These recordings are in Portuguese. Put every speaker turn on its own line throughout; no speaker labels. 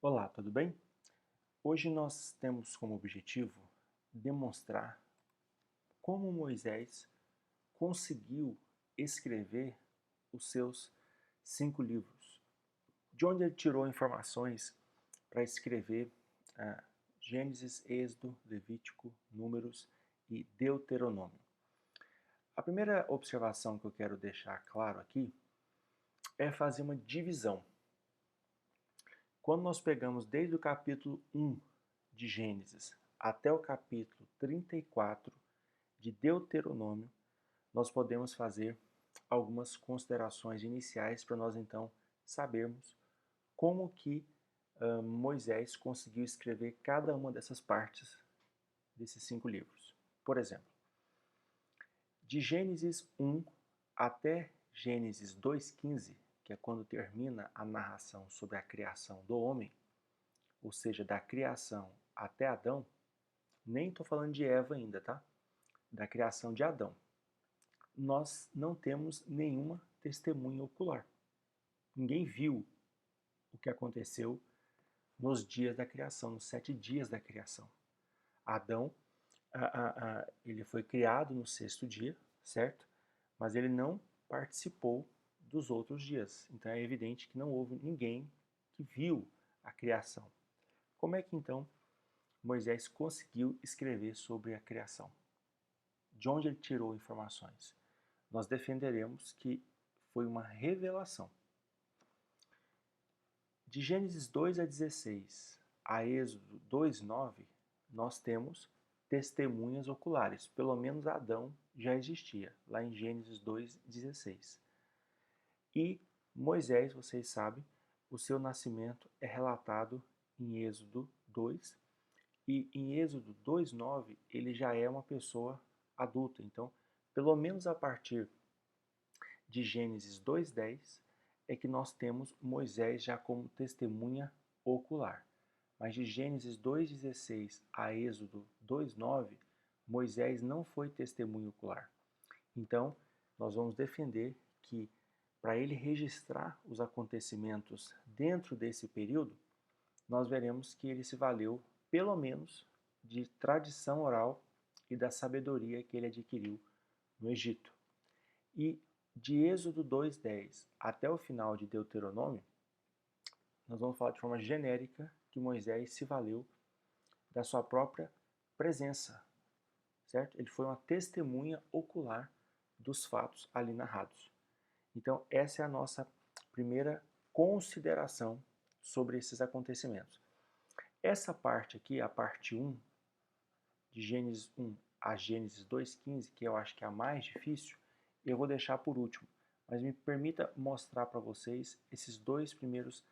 Olá, tudo bem? Hoje nós temos como objetivo demonstrar como Moisés conseguiu escrever os seus 5 livros. De onde ele tirou informações para escrever Gênesis, Êxodo, Levítico, Números e Deuteronômio. A primeira observação que eu quero deixar claro aqui é fazer uma divisão. Quando nós pegamos desde o capítulo 1 de Gênesis até o capítulo 34 de Deuteronômio, nós podemos fazer algumas considerações iniciais para nós então sabermos como que Moisés conseguiu escrever cada uma dessas partes desses 5 livros. Por exemplo, de Gênesis 1 até Gênesis 2:15, que é quando termina a narração sobre a criação do homem, ou seja, da criação até Adão, nem estou falando de Eva ainda, tá? Da criação de Adão. Nós não temos nenhuma testemunha ocular. Ninguém viu o que aconteceu nos dias da criação, nos 7 dias da criação. Adão, ele foi criado no 6º dia, certo? Mas ele não participou dos outros dias. Então é evidente que não houve ninguém que viu a criação. Como é que então Moisés conseguiu escrever sobre a criação? De onde ele tirou informações? Nós defenderemos que foi uma revelação. De Gênesis 2 a 16 a Êxodo 2:9, nós temos testemunhas oculares. Pelo menos Adão já existia, lá em Gênesis 2:16. E Moisés, vocês sabem, o seu nascimento é relatado em Êxodo 2. E em Êxodo 2:9, ele já é uma pessoa adulta. Então, pelo menos a partir de Gênesis 2:10 é que nós temos Moisés já como testemunha ocular. Mas de Gênesis 2:16 a Êxodo 2:9, Moisés não foi testemunha ocular. Então, nós vamos defender que para ele registrar os acontecimentos dentro desse período, nós veremos que ele se valeu, pelo menos, de tradição oral e da sabedoria que ele adquiriu no Egito. E de Êxodo 2:10 até o final de Deuteronômio, nós vamos falar de forma genérica que Moisés se valeu da sua própria presença, certo? Ele foi uma testemunha ocular dos fatos ali narrados. Então, essa é a nossa primeira consideração sobre esses acontecimentos. Essa parte aqui, a parte 1, de Gênesis 1 a Gênesis 2:15, que eu acho que é a mais difícil, eu vou deixar por último. Mas me permita mostrar para vocês esses 2 primeiros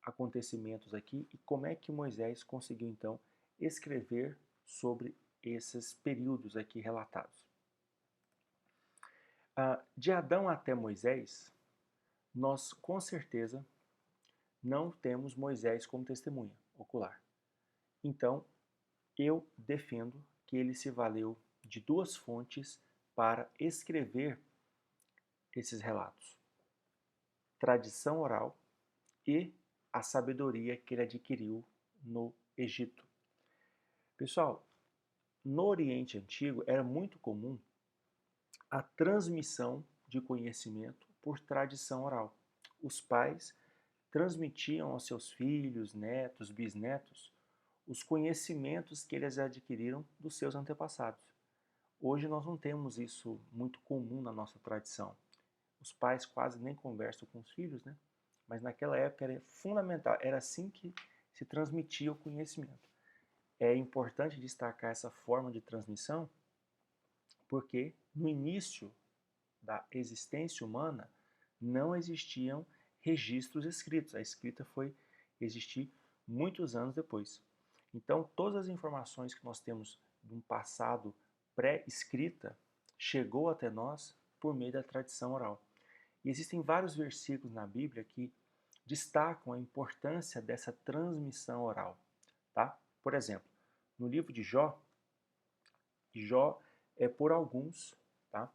acontecimentos aqui e como é que Moisés conseguiu então escrever sobre esses períodos aqui relatados. De Adão até Moisés, nós com certeza não temos Moisés como testemunha ocular. Então, eu defendo que ele se valeu de 2 fontes para escrever esses relatos: tradição oral e a sabedoria que ele adquiriu no Egito. Pessoal, no Oriente Antigo era muito comum a transmissão de conhecimento por tradição oral. Os pais transmitiam aos seus filhos, netos, bisnetos, os conhecimentos que eles adquiriram dos seus antepassados. Hoje nós não temos isso muito comum na nossa tradição. Os pais quase nem conversam com os filhos, né? Mas naquela época era fundamental, era assim que se transmitia o conhecimento. É importante destacar essa forma de transmissão porque no início da existência humana não existiam registros escritos. A escrita foi existir muitos anos depois. Então, todas as informações que nós temos de um passado pré-escrita chegou até nós por meio da tradição oral. E existem vários versículos na Bíblia que destacam a importância dessa transmissão oral. Tá? Por exemplo, no livro de Jó, Jó é por alguns, tá?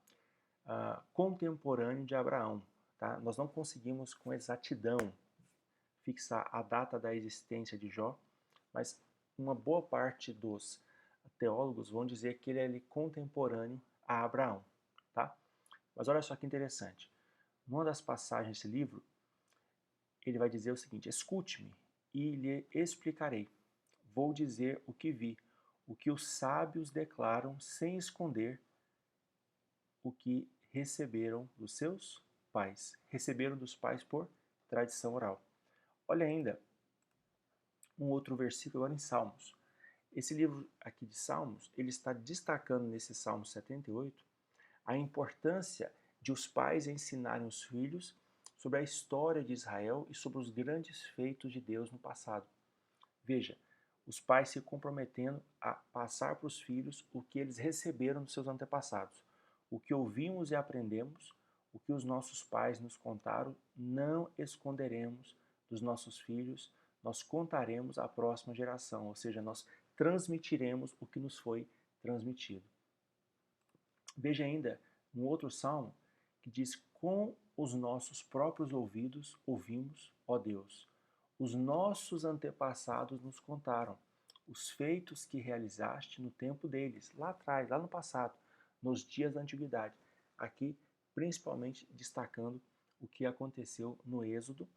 Contemporâneo de Abraão. Tá? Nós não conseguimos com exatidão fixar a data da existência de Jó, mas uma boa parte dos teólogos vão dizer que ele é ali contemporâneo a Abraão, tá? Mas olha só que interessante. Numa das passagens desse livro, ele vai dizer o seguinte: escute-me e lhe explicarei. Vou dizer o que vi, o que os sábios declaram sem esconder, o que receberam dos seus pais. Receberam dos pais por tradição oral. Olha ainda um outro versículo agora em Salmos. Esse livro aqui de Salmos, ele está destacando nesse Salmo 78 a importância de os pais ensinarem os filhos sobre a história de Israel e sobre os grandes feitos de Deus no passado. Veja, os pais se comprometendo a passar para os filhos o que eles receberam dos seus antepassados. O que ouvimos e aprendemos, o que os nossos pais nos contaram, não esconderemos dos nossos filhos, nós contaremos à próxima geração, ou seja, nós transmitiremos o que nos foi transmitido. Veja ainda um outro salmo que diz: com os nossos próprios ouvidos ouvimos, ó Deus. Os nossos antepassados nos contaram os feitos que realizaste no tempo deles, lá atrás, lá no passado, nos dias da antiguidade. Aqui, principalmente destacando o que aconteceu no Êxodo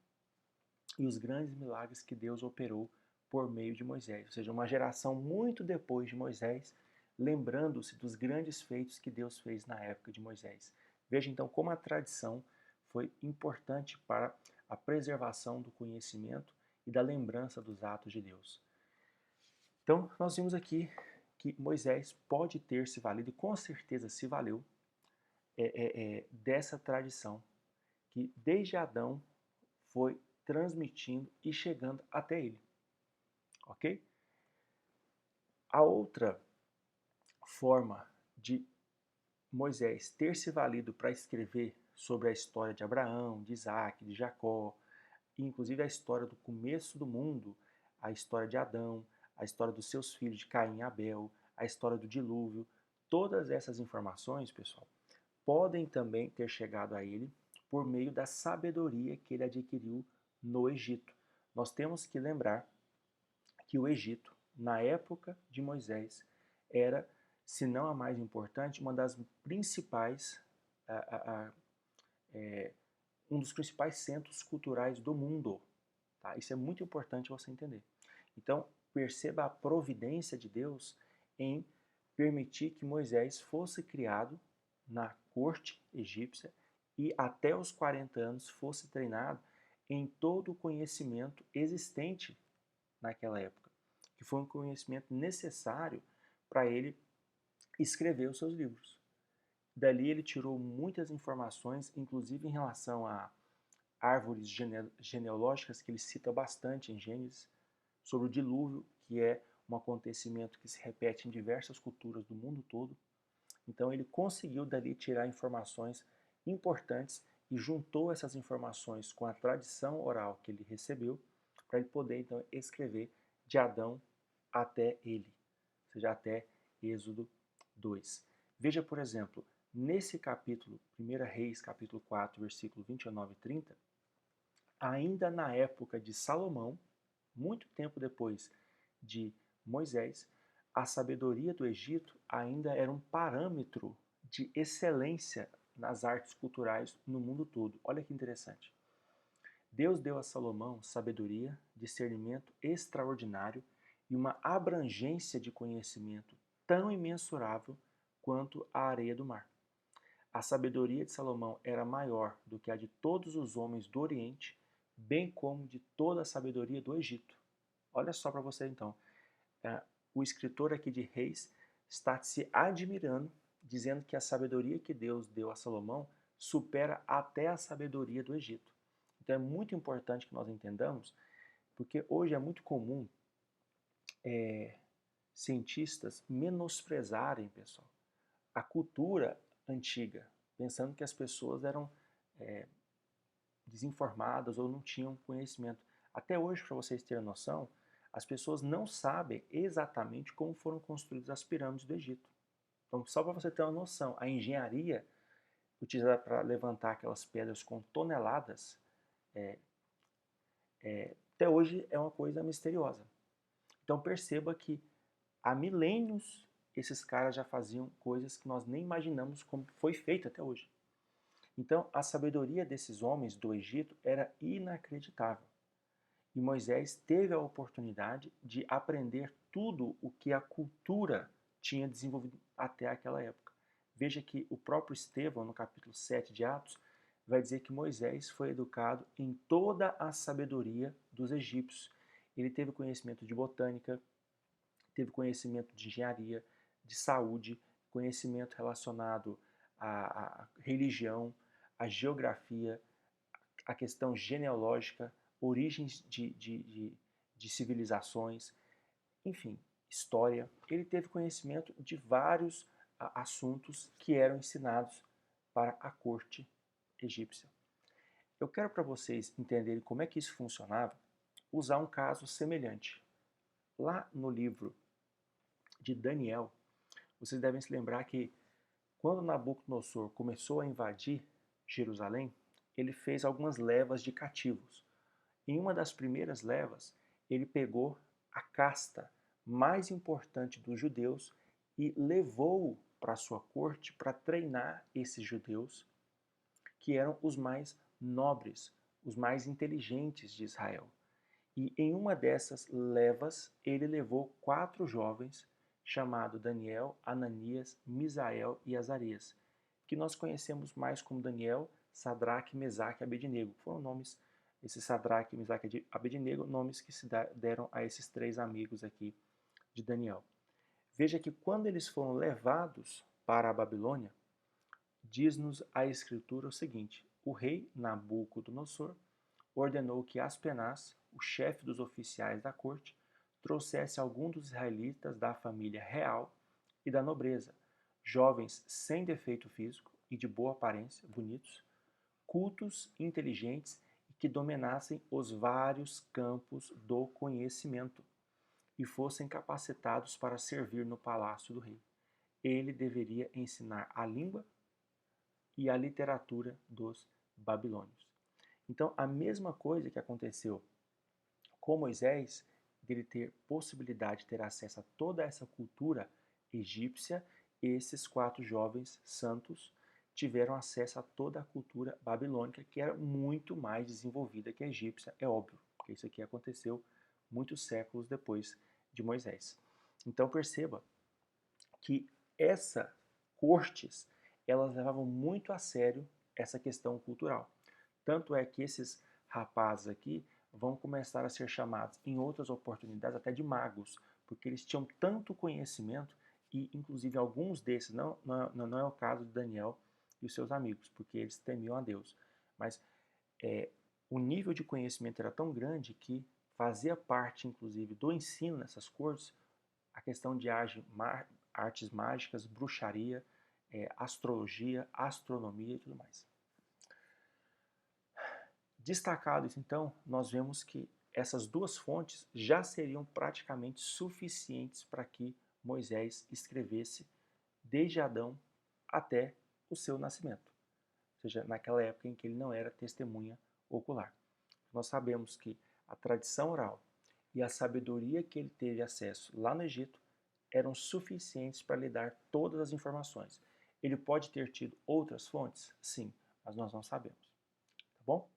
e os grandes milagres que Deus operou por meio de Moisés. Ou seja, uma geração muito depois de Moisés, lembrando-se dos grandes feitos que Deus fez na época de Moisés. Veja então como a tradição foi importante para a preservação do conhecimento e da lembrança dos atos de Deus. Então, nós vimos aqui que Moisés pode ter se valido, e com certeza se valeu, dessa tradição que desde Adão foi transmitindo e chegando até ele. Ok? A outra forma de Moisés ter se valido para escrever sobre a história de Abraão, de Isaac, de Jacó, inclusive a história do começo do mundo, a história de Adão, a história dos seus filhos de Caim e Abel, a história do dilúvio, todas essas informações, pessoal, podem também ter chegado a ele por meio da sabedoria que ele adquiriu no Egito. Nós temos que lembrar que o Egito, na época de Moisés, era, se não a mais importante, uma das principais, um dos principais centros culturais do mundo. Tá? Isso é muito importante você entender. Então, perceba a providência de Deus em permitir que Moisés fosse criado na corte egípcia e até os 40 anos fosse treinado em todo o conhecimento existente naquela época, que foi um conhecimento necessário para ele escrever os seus livros. Dali ele tirou muitas informações, inclusive em relação a árvores genealógicas, que ele cita bastante em Gênesis, sobre o dilúvio, que é um acontecimento que se repete em diversas culturas do mundo todo. Então ele conseguiu dali tirar informações importantes e juntou essas informações com a tradição oral que ele recebeu para ele poder então escrever de Adão até ele, ou seja, até Êxodo 2. Veja, por exemplo, nesse capítulo, 1 Reis, capítulo 4, versículo 29 e 30, ainda na época de Salomão, muito tempo depois de Moisés, a sabedoria do Egito ainda era um parâmetro de excelência nas artes culturais no mundo todo. Olha que interessante. Deus deu a Salomão sabedoria, discernimento extraordinário e uma abrangência de conhecimento tão imensurável quanto a areia do mar. A sabedoria de Salomão era maior do que a de todos os homens do Oriente, bem como de toda a sabedoria do Egito. Olha só para você então. O escritor aqui de Reis está se admirando, dizendo que a sabedoria que Deus deu a Salomão supera até a sabedoria do Egito. Então é muito importante que nós entendamos, porque hoje é muito comum cientistas menosprezarem, pessoal, a cultura antiga, pensando que as pessoas eram desinformadas ou não tinham conhecimento. Até hoje, para vocês terem noção, as pessoas não sabem exatamente como foram construídas as pirâmides do Egito. Então, só para você ter uma noção, a engenharia utilizada para levantar aquelas pedras com toneladas até hoje é uma coisa misteriosa. Então perceba que há milênios esses caras já faziam coisas que nós nem imaginamos como foi feito até hoje. Então a sabedoria desses homens do Egito era inacreditável. E Moisés teve a oportunidade de aprender tudo o que a cultura tinha desenvolvido até aquela época. Veja que o próprio Estevão, no capítulo 7 de Atos, vai dizer que Moisés foi educado em toda a sabedoria dos egípcios. Ele teve conhecimento de botânica, teve conhecimento de engenharia, de saúde, conhecimento relacionado à religião, à geografia, à questão genealógica, origens de civilizações, enfim, história. Ele teve conhecimento de vários assuntos que eram ensinados para a corte egípcia. Eu quero para vocês entenderem como é que isso funcionava, usar um caso semelhante. Lá no livro de Daniel, vocês devem se lembrar que quando Nabucodonosor começou a invadir Jerusalém, ele fez algumas levas de cativos. Em uma das primeiras levas, ele pegou a casta mais importante dos judeus e levou para sua corte para treinar esses judeus, que eram os mais nobres, os mais inteligentes de Israel. E em uma dessas levas, ele levou 4 jovens, chamados Daniel, Ananias, Misael e Azarias, que nós conhecemos mais como Daniel, Sadraque, Mesaque e Abednego. Foram nomes, esses Sadraque, Mesaque e Abednego, nomes que se deram a esses 3 amigos aqui de Daniel. Veja que quando eles foram levados para a Babilônia, diz-nos a Escritura o seguinte: o rei Nabucodonosor ordenou que Aspenaz, o chefe dos oficiais da corte, trouxesse algum dos israelitas da família real e da nobreza, jovens sem defeito físico e de boa aparência, bonitos, cultos, inteligentes e que dominassem os vários campos do conhecimento e fossem capacitados para servir no palácio do rei. Ele deveria ensinar a língua e a literatura dos babilônios. Então, a mesma coisa que aconteceu com Moisés, dele ter possibilidade de ter acesso a toda essa cultura egípcia, esses 4 jovens santos tiveram acesso a toda a cultura babilônica, que era muito mais desenvolvida que a egípcia, é óbvio, porque isso aqui aconteceu muitos séculos depois de Moisés. Então perceba que essas cortes, elas levavam muito a sério essa questão cultural. Tanto é que esses rapazes aqui vão começar a ser chamados em outras oportunidades até de magos, porque eles tinham tanto conhecimento e, inclusive, alguns desses, não é o caso de Daniel e os seus amigos, porque eles temiam a Deus, mas o nível de conhecimento era tão grande que fazia parte, inclusive, do ensino nessas cortes a questão de artes mágicas, bruxaria, astrologia, astronomia e tudo mais. Destacado isso, então, nós vemos que essas 2 fontes já seriam praticamente suficientes para que Moisés escrevesse desde Adão até o seu nascimento, ou seja, naquela época em que ele não era testemunha ocular. Nós sabemos que a tradição oral e a sabedoria que ele teve acesso lá no Egito eram suficientes para lhe dar todas as informações. Ele pode ter tido outras fontes? Sim, mas nós não sabemos. Tá bom?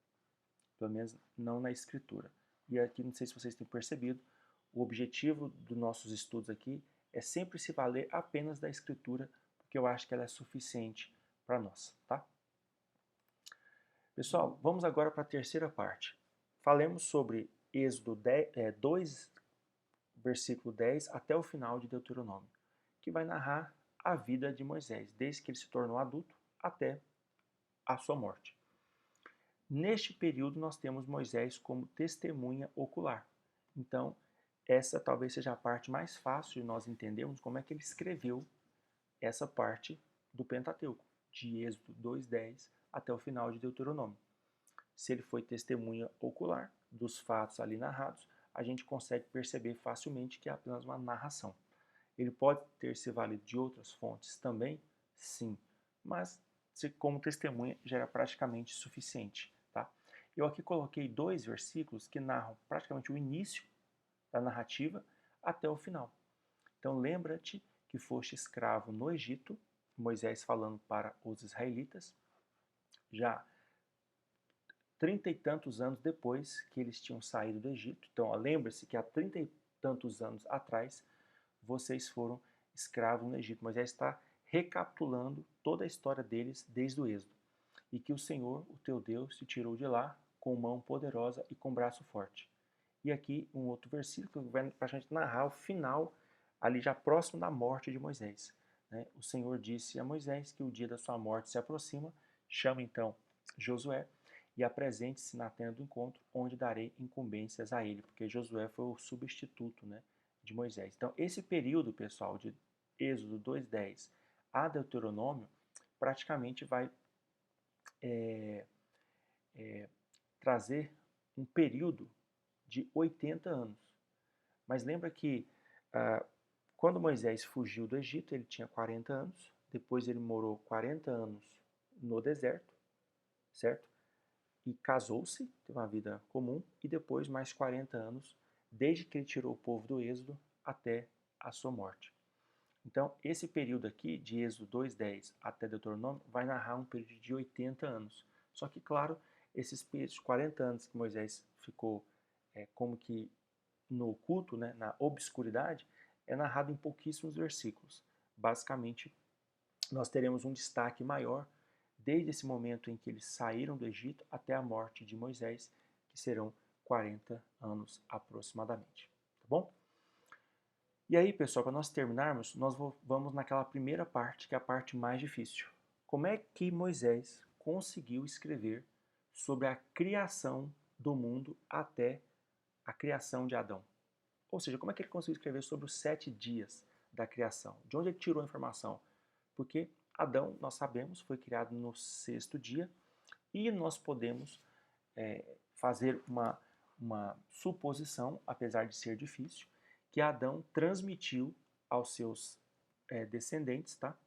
Pelo menos não na escritura. E aqui, não sei se vocês têm percebido, o objetivo dos nossos estudos aqui é sempre se valer apenas da escritura, porque eu acho que ela é suficiente para nós, tá? Pessoal, vamos agora para a terceira parte. Falemos sobre Êxodo 2, versículo 10 até o final de Deuteronômio, que vai narrar a vida de Moisés, desde que ele se tornou adulto até a sua morte. Neste período, nós temos Moisés como testemunha ocular. Então, essa talvez seja a parte mais fácil de nós entendermos como é que ele escreveu essa parte do Pentateuco, de Êxodo 2:10 até o final de Deuteronômio. Se ele foi testemunha ocular dos fatos ali narrados, a gente consegue perceber facilmente que é apenas uma narração. Ele pode ter se valido de outras fontes também? Sim, mas como testemunha já era praticamente suficiente. Tá? Eu aqui coloquei 2 versículos que narram praticamente o início da narrativa até o final. Então lembra-te que foste escravo no Egito, Moisés falando para os israelitas, já 30 e tantos anos depois que eles tinham saído do Egito. Então lembre-se que há 30 e tantos anos atrás vocês foram escravos no Egito. Moisés está recapitulando toda a história deles desde o Êxodo. E que o Senhor, o teu Deus, te tirou de lá com mão poderosa e com braço forte. E aqui um outro versículo que vai para a gente narrar o final, ali já próximo da morte de Moisés. Né? O Senhor disse a Moisés que o dia da sua morte se aproxima, chama então Josué e apresente-se na tenda do encontro, onde darei incumbências a ele, porque Josué foi o substituto, né, de Moisés. Então, esse período, pessoal, de Êxodo 2:10 a Deuteronômio, praticamente vai trazer um período de 80 anos. Mas lembra que quando Moisés fugiu do Egito, ele tinha 40 anos, depois ele morou 40 anos no deserto, certo? E casou-se, teve uma vida comum, e depois mais 40 anos, desde que ele tirou o povo do Êxodo até a sua morte. Então, esse período aqui, de Êxodo 2:10 até Deuteronômio, vai narrar um período de 80 anos. Só que, claro, esses 40 anos que Moisés ficou como que no oculto, né, na obscuridade, é narrado em pouquíssimos versículos. Basicamente, nós teremos um destaque maior desde esse momento em que eles saíram do Egito até a morte de Moisés, que serão 40 anos aproximadamente. Tá bom? E aí, pessoal, para nós terminarmos, nós vamos naquela primeira parte, que é a parte mais difícil. Como é que Moisés conseguiu escrever sobre a criação do mundo até a criação de Adão? Ou seja, como é que ele conseguiu escrever sobre os 7 dias da criação? De onde ele tirou a informação? Porque Adão, nós sabemos, foi criado no 6º dia e nós podemos fazer uma suposição, apesar de ser difícil, que Adão transmitiu aos seus descendentes, tá?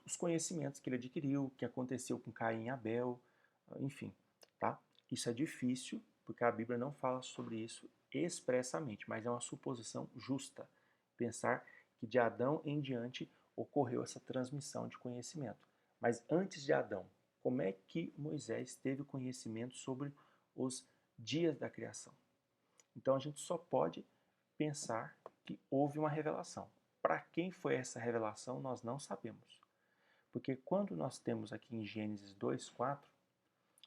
Os conhecimentos que ele adquiriu, o que aconteceu com Caim e Abel, enfim, tá? Isso é difícil, porque a Bíblia não fala sobre isso expressamente, mas é uma suposição justa pensar que de Adão em diante ocorreu essa transmissão de conhecimento. Mas antes de Adão, como é que Moisés teve conhecimento sobre os dias da criação? Então a gente só pode pensar que houve uma revelação. Para quem foi essa revelação, nós não sabemos. Porque quando nós temos aqui em Gênesis 2:4,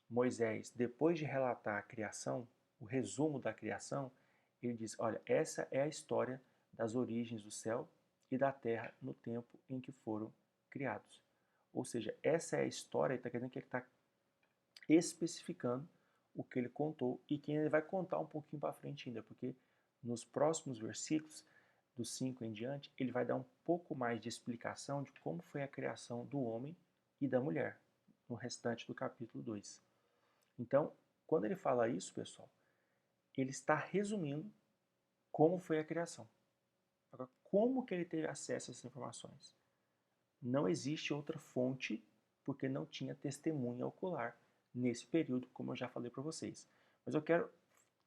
Moisés, depois de relatar a criação, o resumo da criação, ele diz, olha, essa é a história das origens do céu e da terra no tempo em que foram criados. Ou seja, essa é a história, está querendo que ele está especificando o que ele contou e que ele vai contar um pouquinho para frente ainda, porque nos próximos versículos, do 5 em diante, ele vai dar um pouco mais de explicação de como foi a criação do homem e da mulher, no restante do capítulo 2. Então, quando ele fala isso, pessoal, ele está resumindo como foi a criação. Agora, como que ele teve acesso a essas informações? Não existe outra fonte, porque não tinha testemunha ocular nesse período, como eu já falei para vocês. Mas eu quero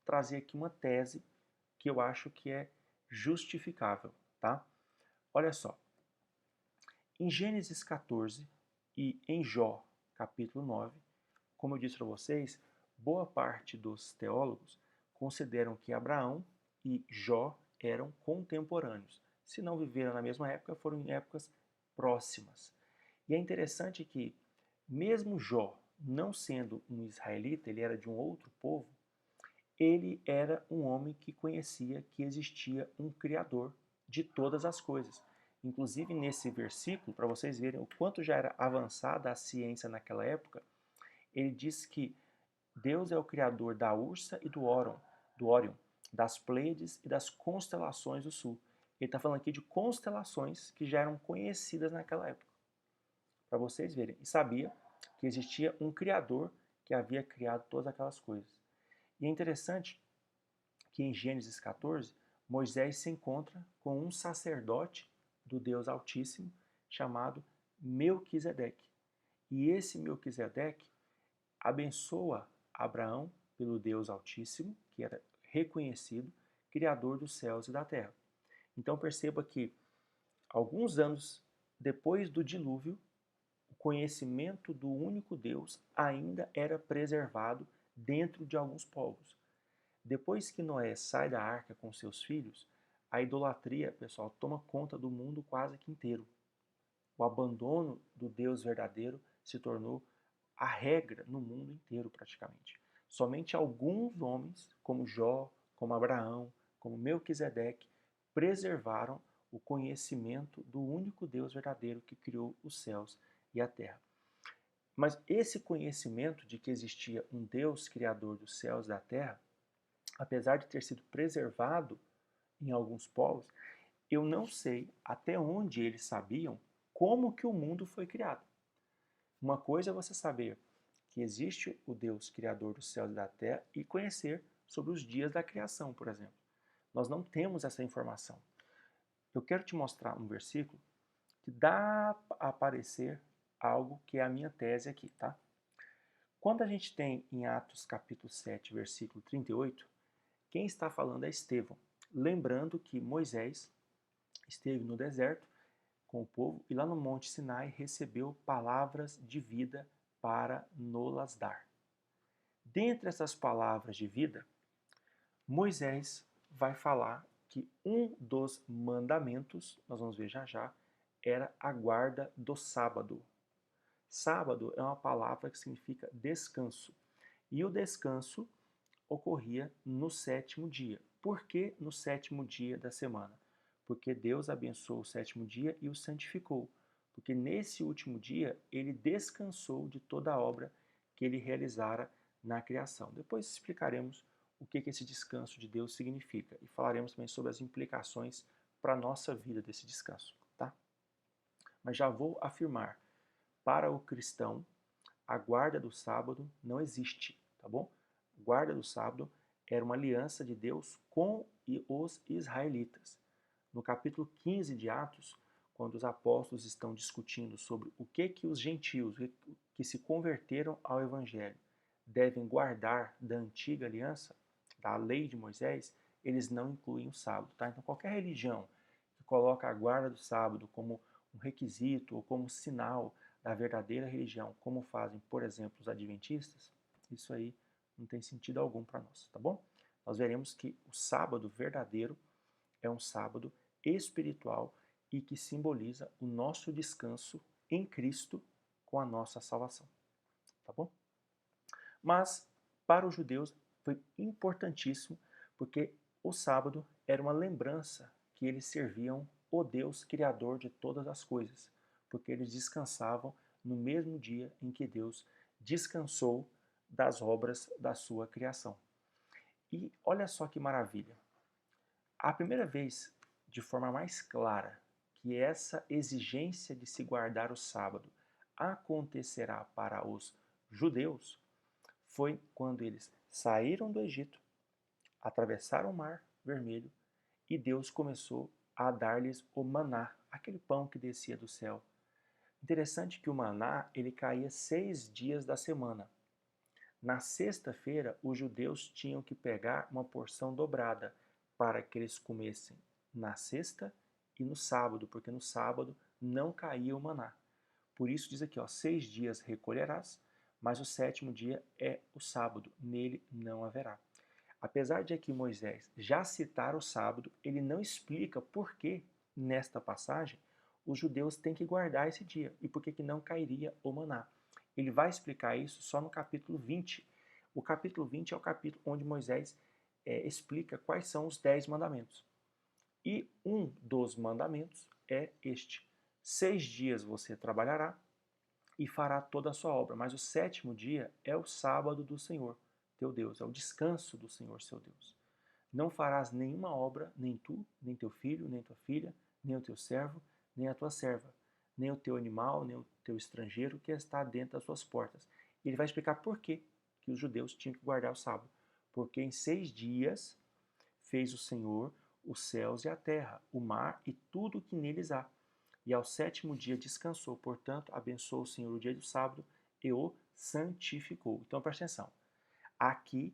trazer aqui uma tese que eu acho que é justificável, tá? Olha só. Em Gênesis 14 e em Jó, capítulo 9, como eu disse para vocês, boa parte dos teólogos consideram que Abraão e Jó eram contemporâneos. Se não viveram na mesma época, foram em épocas próximas. E é interessante que, mesmo Jó não sendo um israelita, ele era de um outro povo, ele era um homem que conhecia que existia um Criador de todas as coisas. Inclusive, nesse versículo, para vocês verem o quanto já era avançada a ciência naquela época, ele diz que Deus é o Criador da Ursa e do Órion, das Pleiades e das constelações do sul. Ele está falando aqui de constelações que já eram conhecidas naquela época, para vocês verem. E sabia que existia um Criador que havia criado todas aquelas coisas. E é interessante que em Gênesis 14, Moisés se encontra com um sacerdote do Deus Altíssimo chamado Melquisedeque. E esse Melquisedeque, abençoa Abraão pelo Deus Altíssimo, que era reconhecido, Criador dos céus e da terra. Então perceba que, alguns anos depois do dilúvio, o conhecimento do único Deus ainda era preservado dentro de alguns povos. Depois que Noé sai da arca com seus filhos, a idolatria, pessoal, toma conta do mundo quase que inteiro. O abandono do Deus verdadeiro se tornou a regra no mundo inteiro, praticamente. Somente alguns homens, como Jó, como Abraão, como Melquisedeque, preservaram o conhecimento do único Deus verdadeiro que criou os céus e a terra. Mas esse conhecimento de que existia um Deus criador dos céus e da terra, apesar de ter sido preservado em alguns povos, eu não sei até onde eles sabiam como que o mundo foi criado. Uma coisa é você saber que existe o Deus criador dos céus e da terra e conhecer sobre os dias da criação, por exemplo. Nós não temos essa informação. Eu quero te mostrar um versículo que dá a aparecer algo que é a minha tese aqui, tá? Quando a gente tem em Atos capítulo 7, versículo 38, quem está falando é Estevão. Lembrando que Moisés esteve no deserto com o povo e lá no Monte Sinai recebeu palavras de vida para nos dar. Dentre essas palavras de vida, Moisés vai falar que um dos mandamentos, nós vamos ver já já, era a guarda do sábado. Sábado é uma palavra que significa descanso. E o descanso ocorria no sétimo dia. Por que no sétimo dia da semana? Porque Deus abençoou o sétimo dia e o santificou. Porque nesse último dia ele descansou de toda a obra que ele realizara na criação. Depois explicaremos o que esse descanso de Deus significa e falaremos também sobre as implicações para a nossa vida desse descanso, tá? Mas já vou afirmar, para o cristão, a guarda do sábado não existe, tá bom? A guarda do sábado era uma aliança de Deus com os israelitas. No capítulo 15 de Atos, quando os apóstolos estão discutindo sobre o que os gentios que se converteram ao evangelho devem guardar da antiga aliança, da lei de Moisés, eles não incluem o sábado, tá? Então qualquer religião que coloca a guarda do sábado como um requisito ou como sinal da verdadeira religião, como fazem, por exemplo, os adventistas, isso aí não tem sentido algum para nós, tá bom? Nós veremos que o sábado verdadeiro é um sábado espiritual e que simboliza o nosso descanso em Cristo com a nossa salvação, tá bom? Mas para os judeus foi importantíssimo porque o sábado era uma lembrança que eles serviam o Deus criador de todas as coisas, porque eles descansavam no mesmo dia em que Deus descansou das obras da sua criação. E olha só que maravilha. A primeira vez, de forma mais clara, que essa exigência de se guardar o sábado acontecerá para os judeus foi quando eles saíram do Egito, atravessaram o Mar Vermelho e Deus começou a dar-lhes o maná, aquele pão que descia do céu. Interessante que o maná ele caía 6 dias da semana. Na sexta-feira, os judeus tinham que pegar uma porção dobrada para que eles comessem na sexta e no sábado, porque no sábado não caía o maná. Por isso diz aqui, 6 dias recolherás, mas o sétimo dia é o sábado, nele não haverá. Apesar de aqui Moisés já citar o sábado, ele não explica por que, nesta passagem, os judeus têm que guardar esse dia e por que não cairia o maná. Ele vai explicar isso só no capítulo 20. O capítulo 20 é o capítulo onde Moisés explica quais são os 10 mandamentos. E um dos mandamentos é este: 6 dias você trabalhará e fará toda a sua obra, mas o sétimo dia é o sábado do Senhor, teu Deus, é o descanso do Senhor, seu Deus. Não farás nenhuma obra, nem tu, nem teu filho, nem tua filha, nem o teu servo, nem a tua serva, nem o teu animal, nem o teu estrangeiro que está dentro das suas portas. E ele vai explicar por que os judeus tinham que guardar o sábado. Porque em 6 dias fez o Senhor os céus e a terra, o mar e tudo o que neles há. E ao sétimo dia descansou. Portanto, abençoou o Senhor o dia do sábado e o santificou. Então presta atenção. Aqui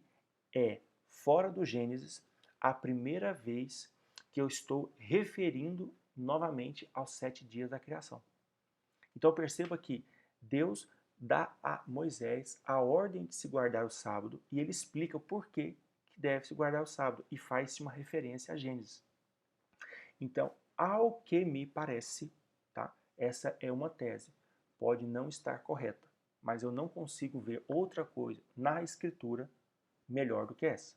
é, fora do Gênesis, a primeira vez que eu estou referindo novamente aos 7 dias da criação. Então perceba que Deus dá a Moisés a ordem de se guardar o sábado e ele explica o porquê que deve se guardar o sábado e faz-se uma referência a Gênesis. Então, ao que me parece, tá? Essa é uma tese, pode não estar correta, mas eu não consigo ver outra coisa na Escritura melhor do que essa.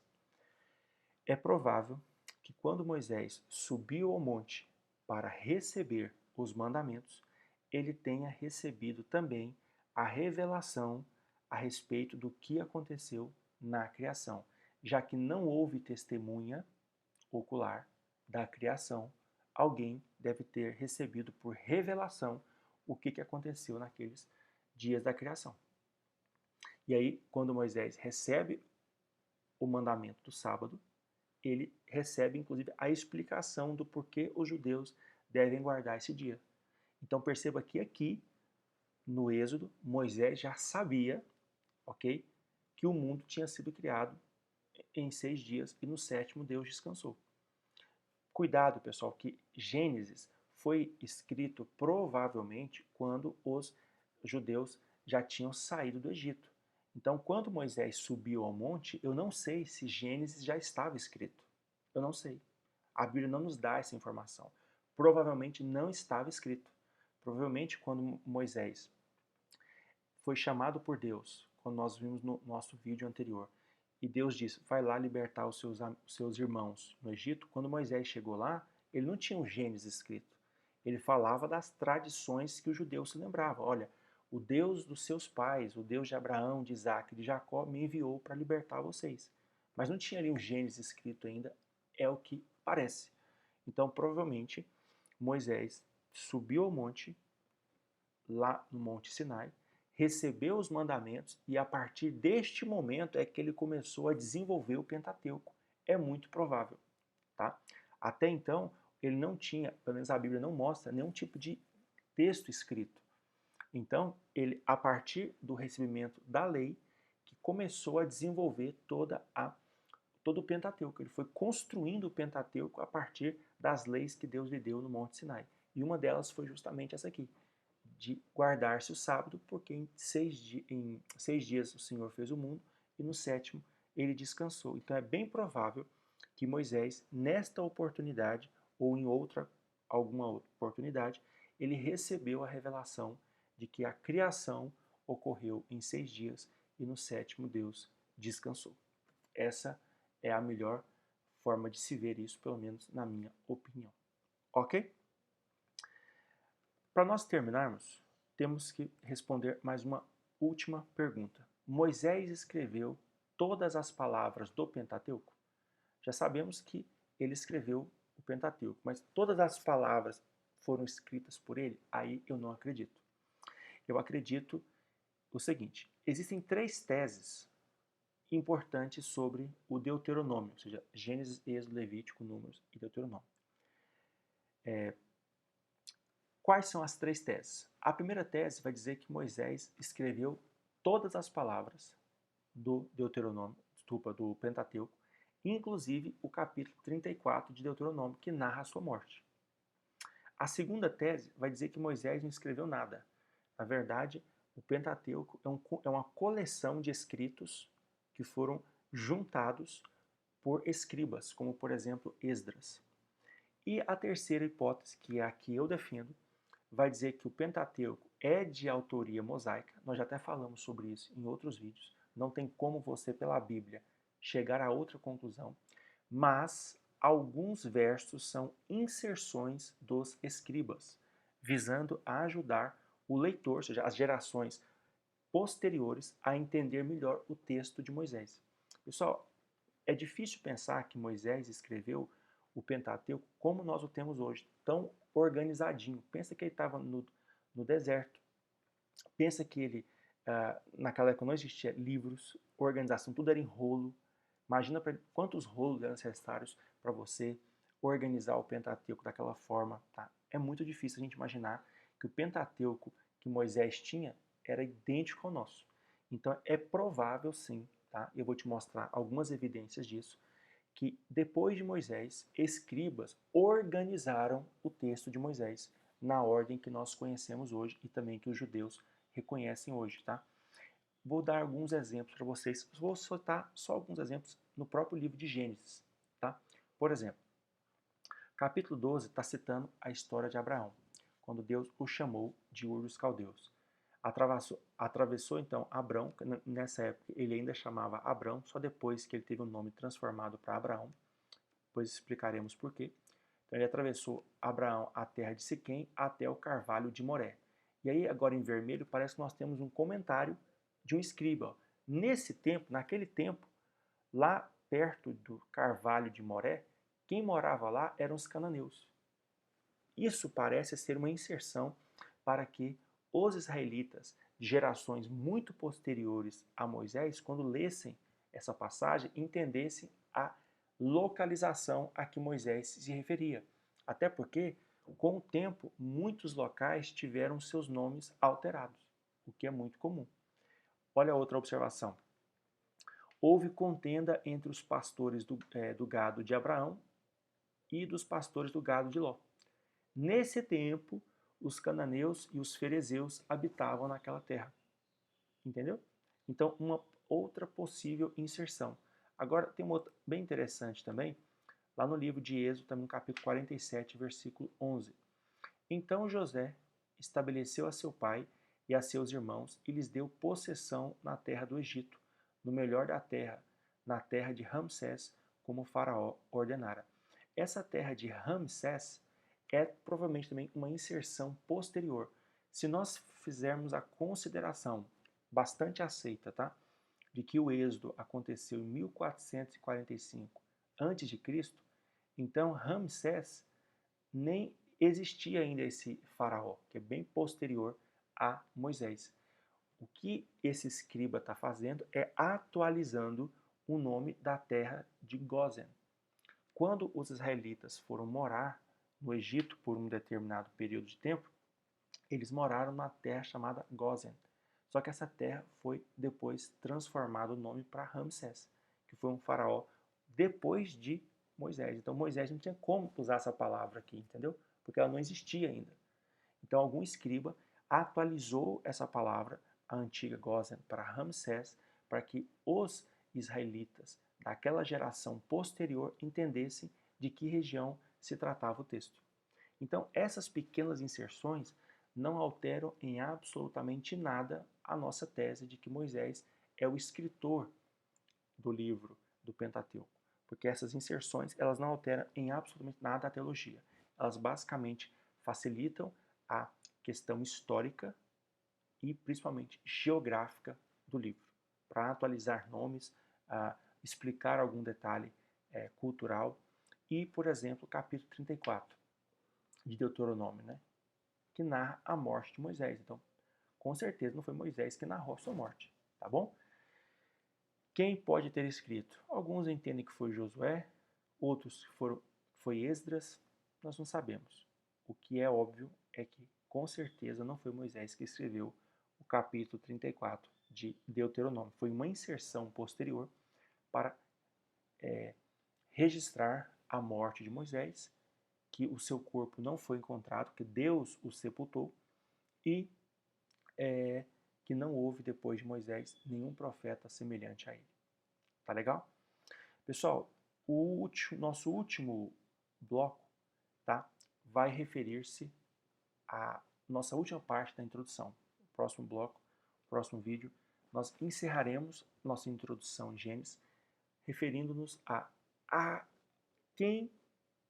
É provável que quando Moisés subiu ao monte para receber os mandamentos, ele tenha recebido também a revelação a respeito do que aconteceu na criação, já que não houve testemunha ocular da criação, alguém deve ter recebido por revelação o que aconteceu naqueles dias da criação. E aí, quando Moisés recebe o mandamento do sábado, ele recebe inclusive a explicação do porquê os judeus devem guardar esse dia. Então perceba que aqui, no Êxodo, Moisés já sabia, ok, que o mundo tinha sido criado em 6 dias e no 7º Deus descansou. Cuidado, pessoal, que Gênesis foi escrito provavelmente quando os judeus já tinham saído do Egito. Então, quando Moisés subiu ao monte, eu não sei se Gênesis já estava escrito. Eu não sei. A Bíblia não nos dá essa informação. Provavelmente não estava escrito. Provavelmente quando Moisés foi chamado por Deus, quando nós vimos no nosso vídeo anterior, e Deus disse, vai lá libertar os seus irmãos no Egito. Quando Moisés chegou lá, ele não tinha o Gênesis escrito. Ele falava das tradições que os judeus se lembravam. Olha, o Deus dos seus pais, o Deus de Abraão, de Isaac, de Jacó, me enviou para libertar vocês. Mas não tinha ali o Gênesis escrito ainda, é o que parece. Então, provavelmente, Moisés subiu ao monte, lá no Monte Sinai, recebeu os mandamentos e a partir deste momento é que ele começou a desenvolver o Pentateuco. É muito provável, tá? Até então, ele não tinha, pelo menos a Bíblia não mostra, nenhum tipo de texto escrito. Então, ele, a partir do recebimento da lei, que começou a desenvolver todo o Pentateuco. Ele foi construindo o Pentateuco a partir das leis que Deus lhe deu no Monte Sinai. E uma delas foi justamente essa aqui, de guardar-se o sábado, porque em 6 dias o Senhor fez o mundo e no 7º ele descansou. Então é bem provável que Moisés, nesta oportunidade ou em alguma outra oportunidade, ele recebeu a revelação de que a criação ocorreu em 6 dias e no 7º Deus descansou. Essa é a melhor forma de se ver isso, pelo menos na minha opinião. Ok? Para nós terminarmos, temos que responder mais uma última pergunta. Moisés escreveu todas as palavras do Pentateuco? Já sabemos que ele escreveu o Pentateuco, mas todas as palavras foram escritas por ele? Aí eu não acredito. Eu acredito o seguinte, existem 3 teses importantes sobre o Deuteronômio, ou seja, Gênesis, Êxodo, Levítico, Números e Deuteronômio. Quais são as 3 teses? A primeira tese vai dizer que Moisés escreveu todas as palavras do Deuteronômio, do Pentateuco, inclusive o capítulo 34 de Deuteronômio, que narra a sua morte. A segunda tese vai dizer que Moisés não escreveu nada. Na verdade, o Pentateuco é uma coleção de escritos que foram juntados por escribas, como por exemplo Esdras. E a terceira hipótese, que é a que eu defendo, vai dizer que o Pentateuco é de autoria mosaica. Nós já até falamos sobre isso em outros vídeos. Não tem como você, pela Bíblia, chegar a outra conclusão. Mas alguns versos são inserções dos escribas, visando a ajudar o leitor, ou seja, as gerações posteriores, a entender melhor o texto de Moisés. Pessoal, é difícil pensar que Moisés escreveu o Pentateuco como nós o temos hoje, tão organizadinho. Pensa que ele estava no deserto. Pensa que ele, naquela época não existia livros, organização, tudo era em rolo. Imagina quantos rolos eram necessários para você organizar o Pentateuco daquela forma. Tá? É muito difícil a gente imaginar que o Pentateuco que Moisés tinha era idêntico ao nosso. Então é provável sim, tá? Eu vou te mostrar algumas evidências disso, que depois de Moisés, escribas organizaram o texto de Moisés na ordem que nós conhecemos hoje e também que os judeus reconhecem hoje, tá? Vou dar alguns exemplos para vocês. Vou soltar só alguns exemplos no próprio livro de Gênesis, tá? Por exemplo, capítulo 12 está citando a história de Abraão, quando Deus o chamou de Ur dos Caldeus. Atravessou então Abrão, nessa época ele ainda chamava Abrão, só depois que ele teve o nome transformado para Abraão, depois explicaremos por quê. Então ele atravessou Abraão a terra de Siquém até o carvalho de Moré. E aí agora em vermelho parece que nós temos um comentário de um escriba. Nesse tempo, naquele tempo, lá perto do carvalho de Moré, quem morava lá eram os cananeus. Isso parece ser uma inserção para que os israelitas de gerações muito posteriores a Moisés, quando lessem essa passagem, entendessem a localização a que Moisés se referia. Até porque, com o tempo, muitos locais tiveram seus nomes alterados, o que é muito comum. Olha a outra observação. Houve contenda entre os pastores do gado de Abraão e dos pastores do gado de Ló. Nesse tempo, os cananeus e os ferezeus habitavam naquela terra. Entendeu? Então, uma outra possível inserção. Agora, tem uma outra bem interessante também, lá no livro de Êxodo, também no capítulo 47, versículo 11. Então José estabeleceu a seu pai e a seus irmãos e lhes deu possessão na terra do Egito, no melhor da terra, na terra de Ramsés, como o faraó ordenara. Essa terra de Ramsés é provavelmente também uma inserção posterior. Se nós fizermos a consideração bastante aceita, tá? De que o êxodo aconteceu em 1445 a.C., então Ramsés nem existia ainda esse faraó, que é bem posterior a Moisés. O que esse escriba está fazendo é atualizando o nome da terra de Gósen. Quando os israelitas foram morar no Egito por um determinado período de tempo, eles moraram na terra chamada Gósen. Só que essa terra foi depois transformado o nome para Ramsés, que foi um faraó depois de Moisés. Então Moisés não tinha como usar essa palavra aqui, entendeu? Porque ela não existia ainda. Então algum escriba atualizou essa palavra, a antiga Gósen, para Ramsés, para que os israelitas daquela geração posterior entendessem de que região se tratava o texto. Então essas pequenas inserções não alteram em absolutamente nada a nossa tese de que Moisés é o escritor do livro do Pentateuco, porque essas inserções elas não alteram em absolutamente nada a teologia. Elas basicamente facilitam a questão histórica e principalmente geográfica do livro, para atualizar nomes, explicar algum detalhe cultural e, por exemplo, o capítulo 34 de Deuteronômio, né, que narra a morte de Moisés. Então, com certeza não foi Moisés que narrou a sua morte, tá bom? Quem pode ter escrito? Alguns entendem que foi Josué, outros que foi Esdras, nós não sabemos. O que é óbvio é que, com certeza, não foi Moisés que escreveu o capítulo 34 de Deuteronômio. Foi uma inserção posterior para registrar a morte de Moisés, que o seu corpo não foi encontrado, que Deus o sepultou, e que não houve depois de Moisés nenhum profeta semelhante a ele. Tá legal? Pessoal, nosso último bloco, tá, vai referir-se à nossa última parte da introdução. O próximo bloco, o próximo vídeo, nós encerraremos nossa introdução em Gênesis, referindo-nos a quem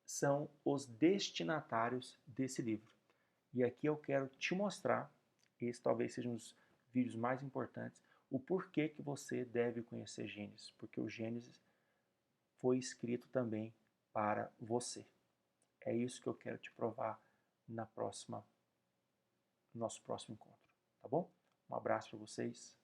são os destinatários desse livro. E aqui eu quero te mostrar, esse talvez seja um dos vídeos mais importantes, o porquê que você deve conhecer Gênesis, porque o Gênesis foi escrito também para você. É isso que eu quero te provar no nosso próximo encontro, tá bom? Um abraço para vocês.